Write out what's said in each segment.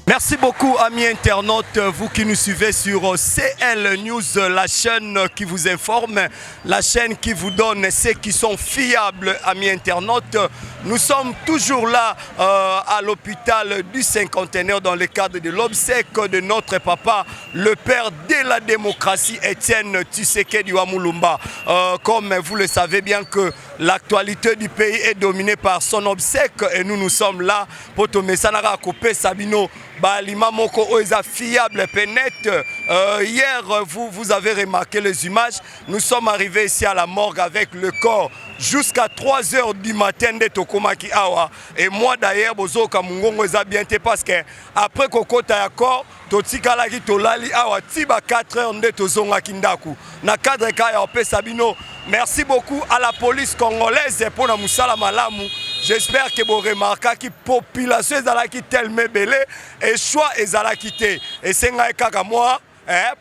Merci beaucoup, amis internautes, vous qui nous suivez sur CL News, la chaîne qui vous informe, la chaîne qui vous donne ceux qui sont fiables, amis internautes. Nous sommes toujours là à l'hôpital du cinquantenaire dans le cadre de l'obsèque de notre papa, le père de la démocratie, Étienne Tshisekedi Wamulumba. Comme vous le savez bien que l'actualité du pays est dominée par son obsèque et nous sommes là pour te mettre à couper Sabino. Balima moko oeza fiable penet. Hier, vous avez remarqué les images. Nous sommes arrivés ici à la morgue avec le corps jusqu'à 3 h du matin de Tokomaki Awa. Et moi d'ailleurs, bozo kamungongo eza bien te parce que après kokota ya corps, totikala ki tolali awa tiba 4 h de tozonga kindaku. Na cadre ka ya opé Sabino. Merci beaucoup à la police congolaise pour la musala malamu. J'espère que vous remarquez que la population est tellement belle et choix est quitté. Et c'est un moi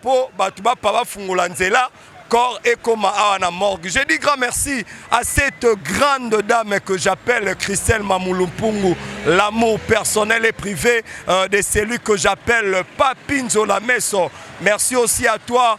pour Batuba Papa Fungulanzela, corps et comme à la morgue. Je dis grand merci à cette grande dame que j'appelle Christelle Mamulumpungu, l'amour personnel et privé de celui que j'appelle Papinzo Lameso. Merci aussi à toi,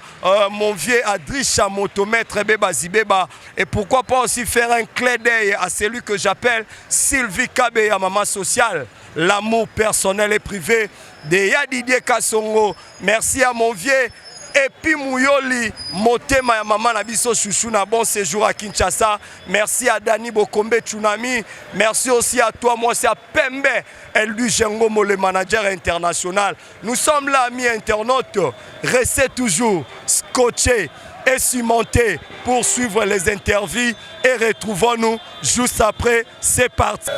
mon vieux Adrisha Motomètre Beba Zibeba. Et pourquoi pas aussi faire un clin d'œil à celui que j'appelle Sylvie Kabeya, maman sociale. L'amour personnel et privé de Yadidier Kassongo. Merci à mon vieux Epi Mouyoli, Motema ya maman Nabiso Chouchou na bon séjour à Kinshasa. Merci à Dani Bokombe Tsunami. Merci aussi à toi, moi c'est à Pembe Eldu Jengomo, le manager international. Nous sommes là, amis internautes. Restez toujours scotchés et cimentés pour suivre les interviews et retrouvons-nous juste après. C'est parti.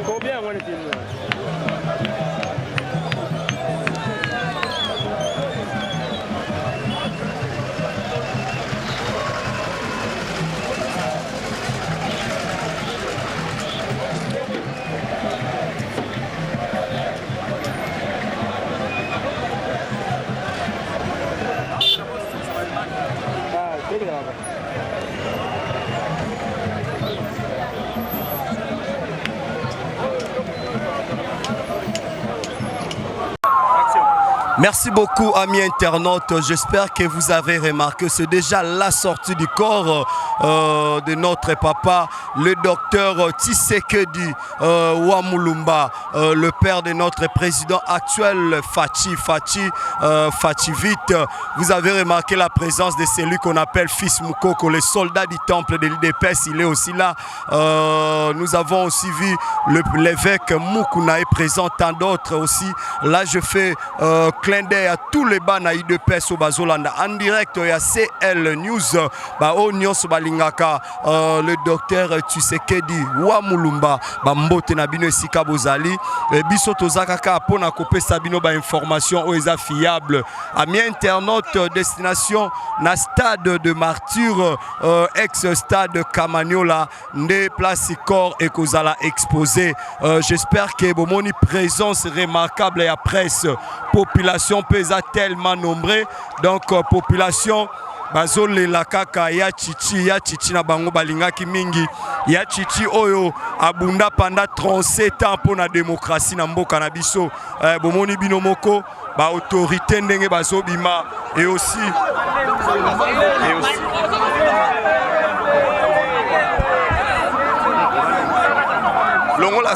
Combien on était Merci beaucoup, amis internautes. J'espère que vous avez remarqué, c'est déjà la sortie du corps de notre papa, le docteur Tshisekedi Wamulumba, le père de notre président actuel, Fachi vite. Vous avez remarqué la présence de celui qu'on appelle Fils Moukoko, le soldat du temple de l'IDPS, il est aussi là. Nous avons aussi vu l'évêque Moukouna est présent, tant d'autres aussi. Là, je fais clin d'œil à tous les bana IDPS au Bazolanda en direct à CL News le docteur Tshisekedi Wamulumba mbote na bino esika bozali biso tozakaka pona kopesa bino ba information o eza fiable ami internaute destination na stade de Martyr ex stade Kamanyola nde place corps et kozala exposé. J'espère que bomoni présence remarquable et à presse population pesa tellement nombreux donc population bazolela kaka ya chichi na bango balingaki mingi ya chichi oyo abunda pendant 37 ans pour la démocratie na mboka na biso bomoni bino moko ba autorité ndenge bazobima et aussi longola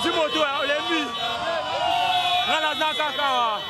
Ozi moto ya olembi. Ngana zaka kawa.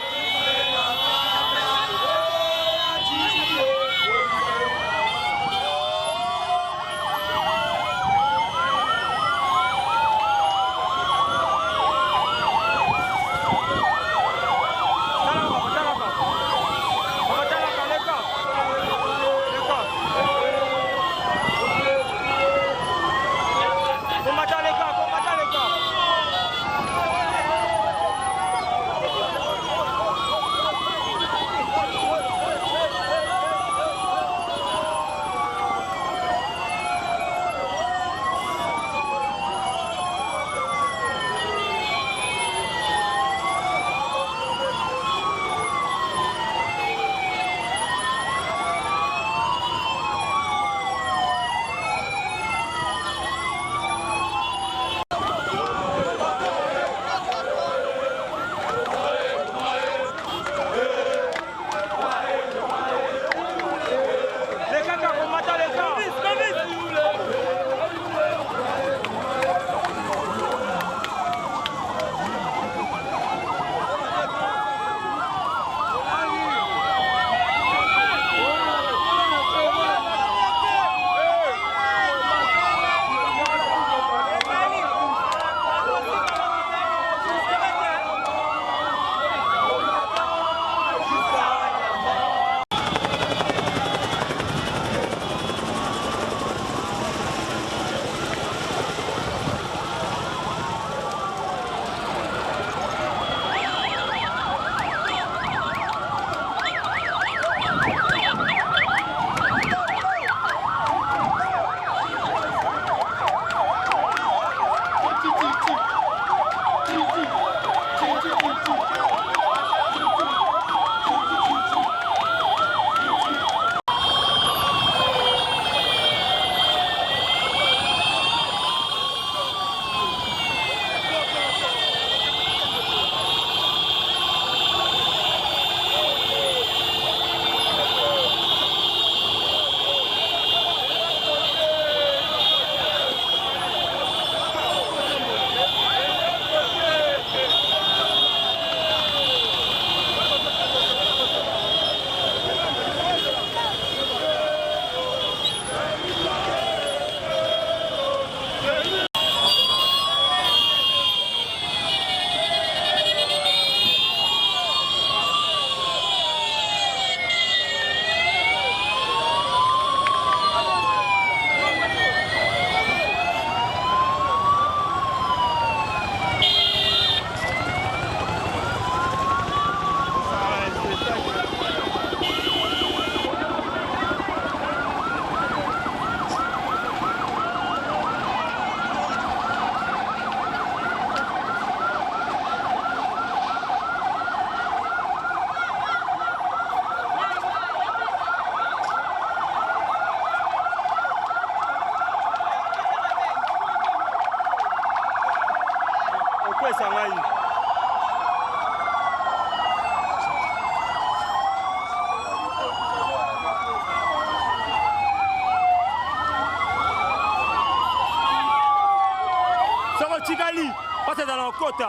Chigali, passe dans la côte.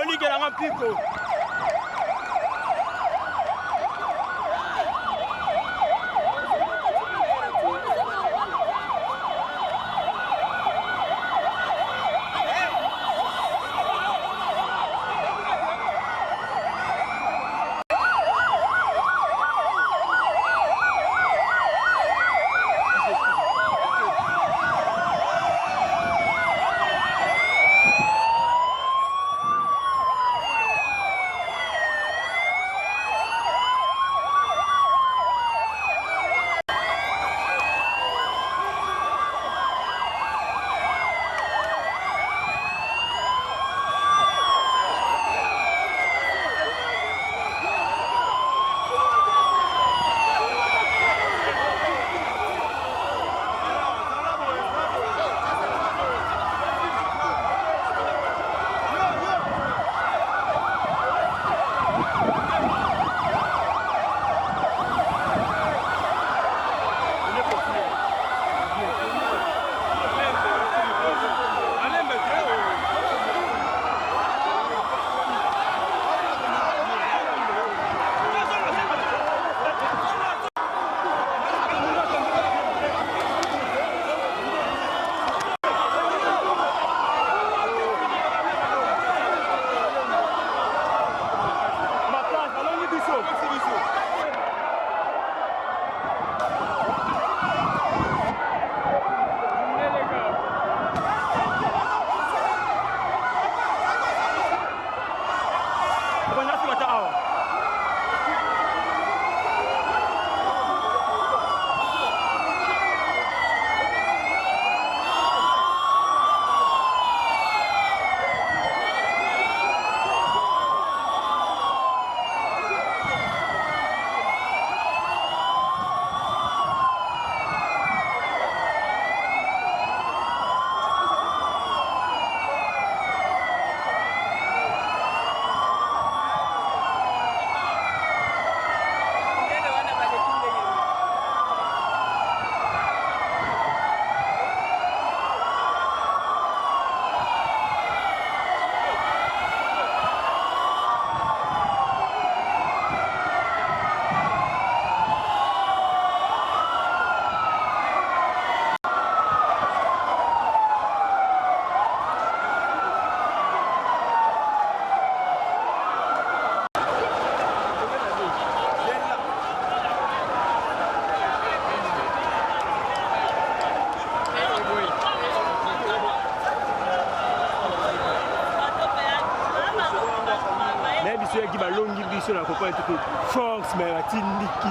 Bolikela Piko. Qui va longuer sur la compagnie force mais la tindiki.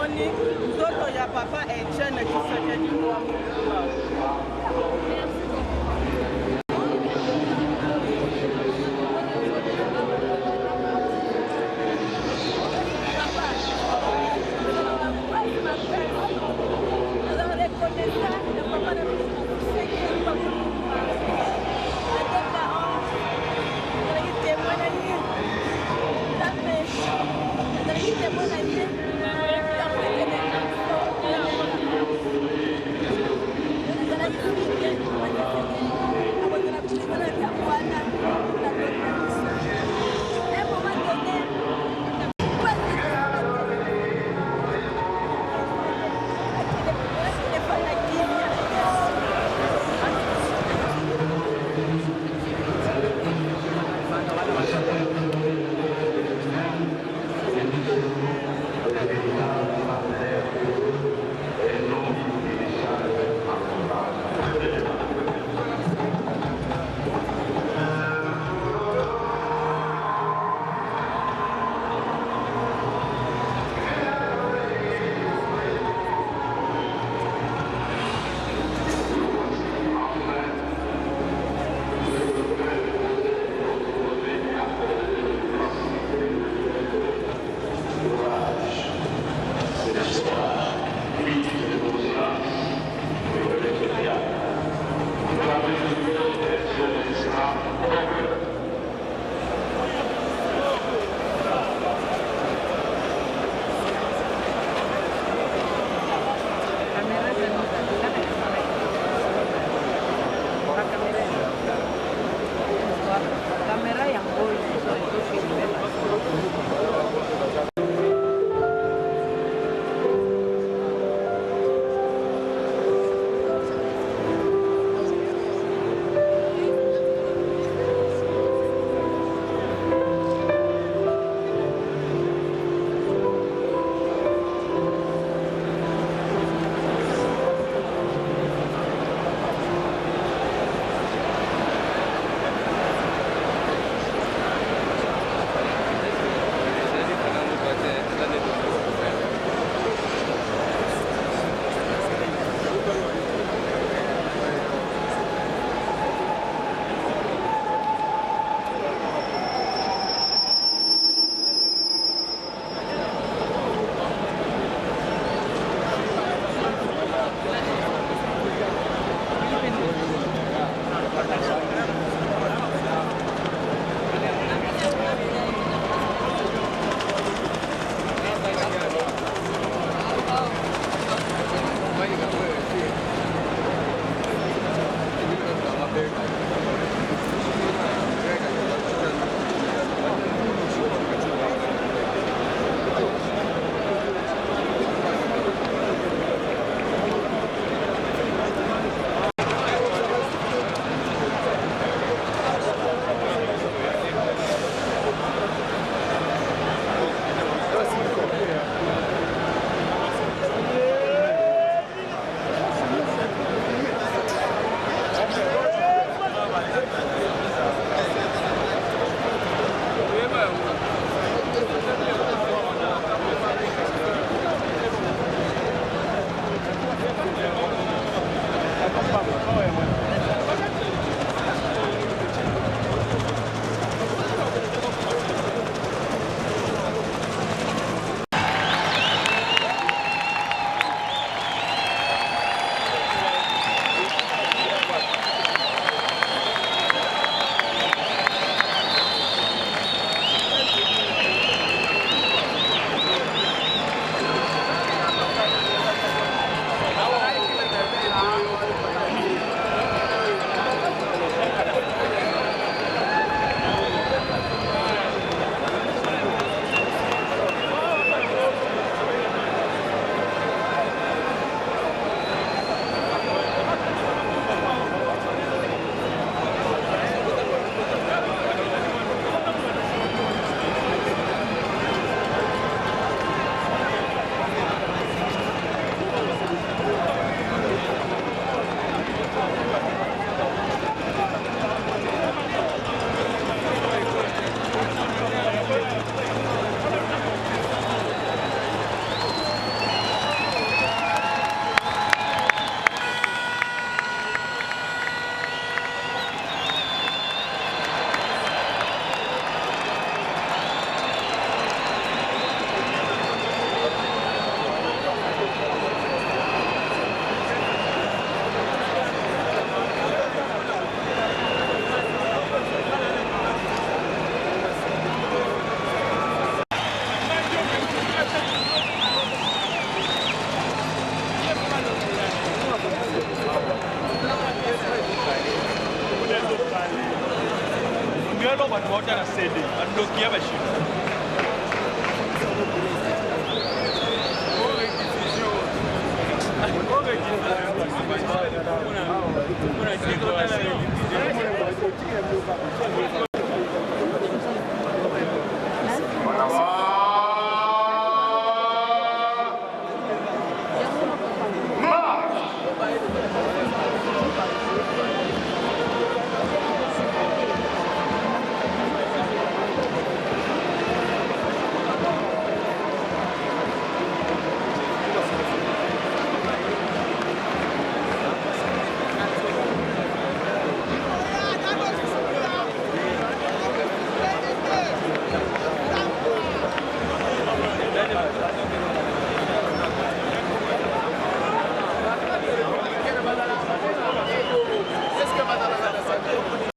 tomoni nzoto ya papa Etienne Tshisekedi Tshilombo.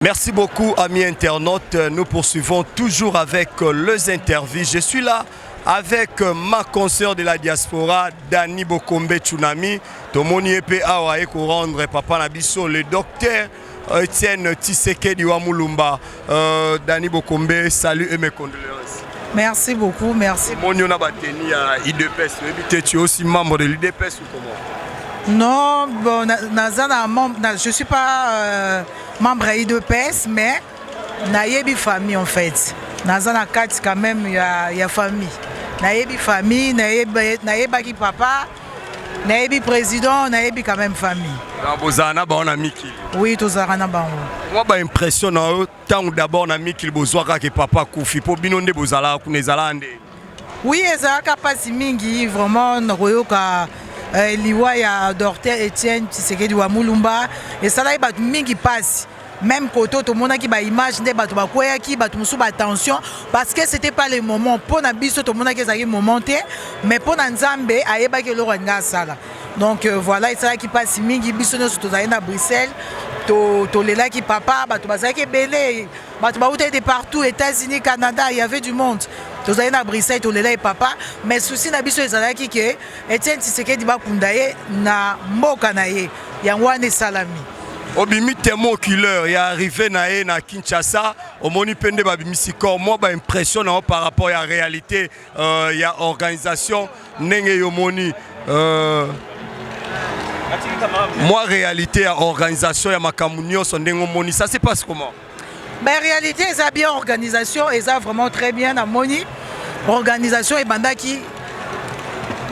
Merci beaucoup, amis internautes. Nous poursuivons toujours avec les interviews. Je suis là avec ma consoeur de la diaspora, Dani Bokombe Tsunami. Tomoni Epe Awa Eko rendre Papa Nabiso, le docteur Etienne Tshisekedi wa Mulumba. Dani Bokombe, salut et mes condoléances. Merci beaucoup, merci. Mon yon a bateni à IDPS. Tu es aussi membre de l'IDPS ou comment? Non, bon, je ne suis pas membre de l'IDPS, mais nayebi famille en fait. Nazana Kati quand même, il y a famille. Nayebi famille, nayebi papa, nayebi président, nayebi quand même famille. Bozana ba on a miki. Oui, tous arana bango. Moi ba impression na tant d'abord na miki bozwa ka papa kufi po binonde bozala kunezala ande. Oui, ezaka pasi mingi vraiment royoka liwa ya docteur Etienne Tshisekedi wa Mulumba et ça là il bat mingi passe. Même côté tout le monde qui ba image de bato ba koya ki bato musu ba attention parce que c'était pas le moment pour na biso tout le monde qui ezaki momenté mais pour na Nzambe ayeba ke lo nga sala. Donc voilà, ça qui passe mingi biso no surtout na Bruxelles to lela ki papa bato bazaki belé bato ba uté de partout États-Unis, Canada, il y avait du monde. Tous na Bruxelles to lela et papa mais souci na biso ezalaki ke Etienne Tshisekedi ba kundaye na mboka na ye yangwane salami. Obimi témoin oculaire, il est arrivé na Kinshasa, au moni pende babimisi corps, moi ba impression par rapport à la réalité, il y a organisation nenge yomoni moi réalité à organisation ya makamunyo son ndengo moni, ça se passe comment? Ben réalité ça bien organisation et ça vraiment très bien na moni organisation et bandaki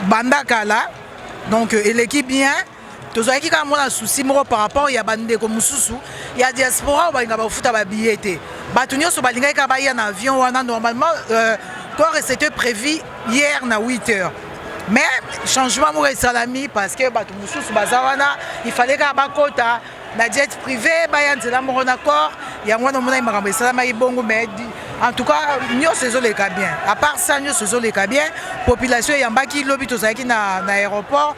bandakala donc l'équipe bien. Tous ceux qui ont un souci par rapport à bande comme Soussou, il y a diaspora qui va foutre à billet. Batunio sur balinga qui va y en avion normalement c'était prévu hier à 8h. Mais changement moi salami parce que Batumoussou sur bazawana, il fallait qu'à bakota la jet privée bayan c'est là mon accord, il y a moi dans mon aimé salama ibongo mais en tout cas nous saison les cas bien. À part ça nous saison les cas bien, population yamba qui lobby tous ceux qui na aéroport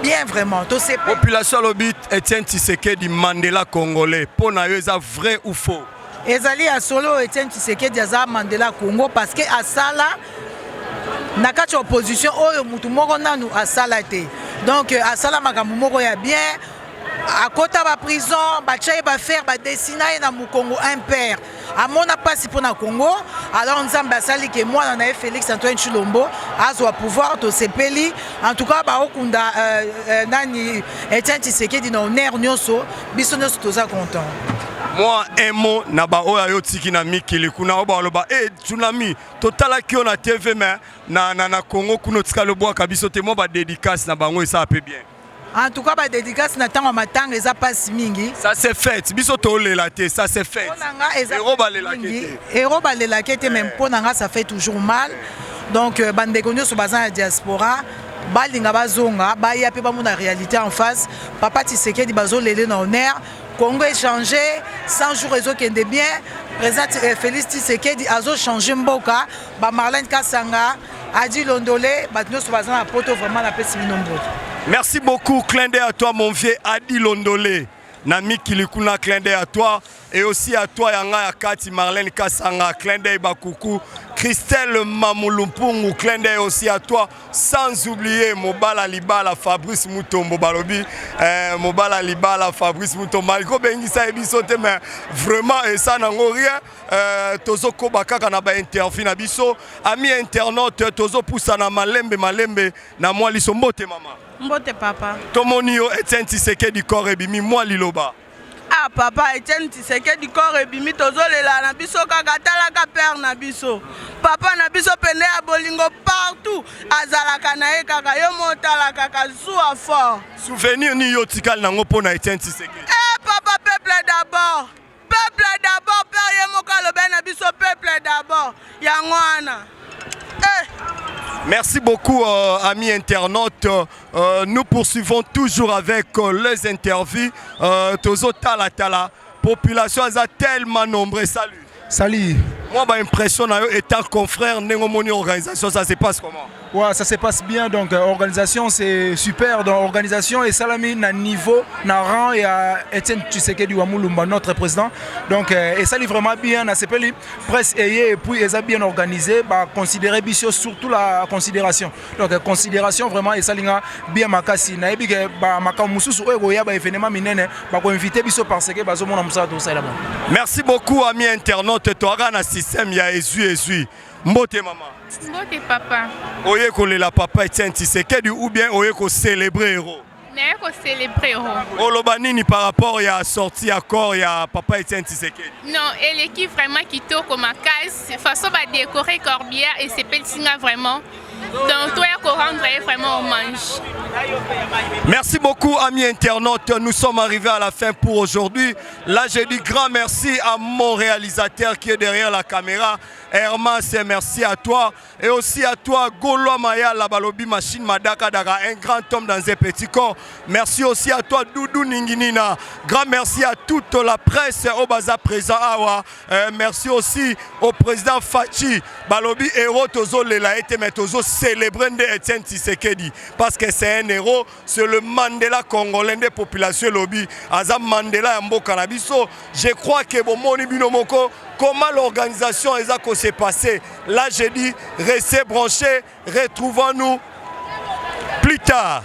bien vraiment, tout c'est population lobby Etienne Tshisekedi Mandela congolais. Pour na yo ça vrai ou faux? Ezali à solo Etienne Tshisekedi za Mandela Congo parce que à sala na kati opposition oyo mutu moko nanu à sala te. Donc à sala makambo moko ya bien à kota ba prison ba tchaye ba faire ba dessiner na Mukongo impair. À mon appasi pour na Congo, alors Nzambe asali que moi on a Félix Antoine Tshilombo azwa pouvoir to sepeli en tout cas ba okunda nani Etienne Tshisekedi na honneur nyoso biso nyoso toza content. Moi un mot na ba oya yo tiki na mikili kuna oba loba tsunami totala ki on a TV mais na Congo kuno tika lobo kabiso te mo ba dédicace na bango ça peut bien. En tout cas, la dédicace n'a pas matang et ça passe mingi. Ça c'est fait. Biso to le laté, ça c'est fait. Héros balé la quête même pour nanga ça fait toujours mal. Donc bande connu sur bazan la diaspora, balinga bazonga, ba ya pe ba mon réalité en face. Papa Tshisekedi bazo lélé na honneur. Congo échangé, 100 jours réseau qui est bien. Président Félix Tshisekedi azo changé mboka, ba Marlène Kasanga, Adi Londolé, ba nous sur bazan la poto vraiment la pesi nombreux. Merci beaucoup, clin d'œil à toi mon vieux Adi Londolé. Nami Kilikuna, clin d'œil à toi. Et aussi à toi Yanga Yakati Marlène Kasanga, clin d'œil Bakoukou, Christelle Mamoulumpungu, clin d'œil aussi à toi, sans oublier Mobala Libala, Fabrice Moutombo Balobi, Mobala Libala, Fabrice Moutombo, Malko Bengisa Ebisote, mais vraiment, et ça n'a rien, Tozo Kobaka Kanaba Interfi Nabiso, ami internaute, Tozo Poussana Malembe, na moi Lisombote Mama. Mbote papa. Tomonio Etienne Tshisekedi Korebimi, moi Liloba. Ah papa Etienne Tshisekedi Korebimi tozolela na biso kaka talaka père na biso. Papa na biso pende ya bolingo partout. Azalaka na ye kaka yo motala kaka zuwa fort. Souvenir ni yo tikal nango pona Etienne Tshisekedi. Papa peuple d'abord. Peuple d'abord, père ye mokalo ben na biso peuple d'abord. Yangwana. Merci beaucoup, amis internautes. Nous poursuivons toujours avec les interviews. Tozo Tala, population a tellement nombreux. Salut. Salut. Moi, ma impression, étant confrère, Nengomoni organisation, ça se passe comment? Ouais, ça se passe bien. Donc, organisation, c'est super. Donc, organisation et Salami, na niveau, na rang et à Etienne Tshisekedi Wamulumba, notre président. Donc, et ça, vraiment bien. Na CPL, presse et puis, ils ont bien organisé. Bah, considérer Bissio, surtout la considération. Donc, considération vraiment, et ça, bien makasi. Na ebi que bah makam mususu oya ba événement minene ba ko inviter Bissio parce que bazo mona musa to ça là-bas. Merci beaucoup, amis internautes. Toi, na système ya ezu. Mbote maman. Mbote papa. Oye ko la papa Etienne Tshisekedi ou bien oye ko célébrer héros. Mais ko célébrer héros. Olobanini par rapport à sorti accord ya papa Etienne Tshisekedi. Non, et l'équipe vraiment qui tourne comme ma case, façon va décorer Corbière et c'est Pelsinga vraiment. Donc toi qu'on rendre vraiment hommage. Merci beaucoup amis internautes, nous sommes arrivés à la fin pour aujourd'hui. Là je dis grand merci à mon réalisateur qui est derrière la caméra, Hermas, merci à toi et aussi à toi Golo Maya Labalobi Machine Madaka Daga, un grand homme dans un petit corps. Merci aussi à toi Doudou Ninginina, grand merci à toute la presse au Baza présent Awa. Merci aussi au président Fachi Balobi Héros Tozo Lela Ete Metozo célébrer Etienne Tshisekedi parce que c'est un héros, c'est le Mandela congolais des populations lobby. Azam Mandela Yambo Canabiso. Je crois que Bomoni Binomoko, comment l'organisation s'est passée. Là, j'ai dit, restez branchés, retrouvons-nous plus tard.